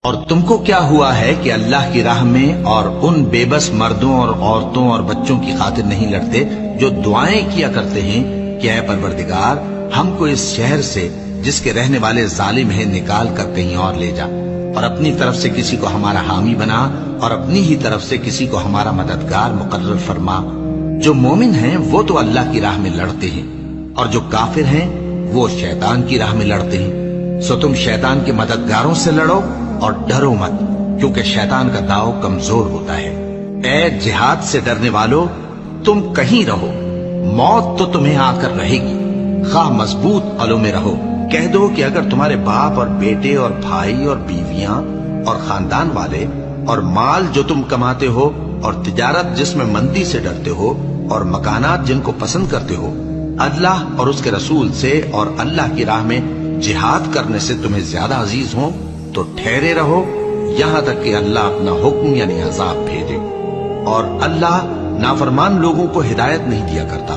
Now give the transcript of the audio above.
اور تم کو کیا ہوا ہے کہ اللہ کی راہ میں اور ان بے بس مردوں اور عورتوں اور بچوں کی خاطر نہیں لڑتے جو دعائیں کیا کرتے ہیں کہ اے پروردگار ہم کو اس شہر سے جس کے رہنے والے ظالم ہیں نکال کر کہیں اور لے جا، اور اپنی طرف سے کسی کو ہمارا حامی بنا اور اپنی ہی طرف سے کسی کو ہمارا مددگار مقرر فرما۔ جو مومن ہیں وہ تو اللہ کی راہ میں لڑتے ہیں، اور جو کافر ہیں وہ شیطان کی راہ میں لڑتے ہیں، سو تم شیطان کے مددگاروں سے لڑو اور ڈرو مت، کیونکہ شیطان کا داؤ کمزور ہوتا ہے۔ اے جہاد سے ڈرنے والو، تم کہیں رہو، موت تو تمہیں آ کر رہے گی، خواہ مضبوط قلعوں میں رہو۔ کہہ دو کہ اگر تمہارے باپ اور بیٹے اور بھائی اور بیویاں اور خاندان والے اور مال جو تم کماتے ہو اور تجارت جس میں مندی سے ڈرتے ہو اور مکانات جن کو پسند کرتے ہو اللہ اور اس کے رسول سے اور اللہ کی راہ میں جہاد کرنے سے تمہیں زیادہ عزیز ہوں تو ٹھہرے رہو یہاں تک کہ اللہ اپنا حکم یعنی عذاب بھیجے، اور اللہ نافرمان لوگوں کو ہدایت نہیں دیا کرتا۔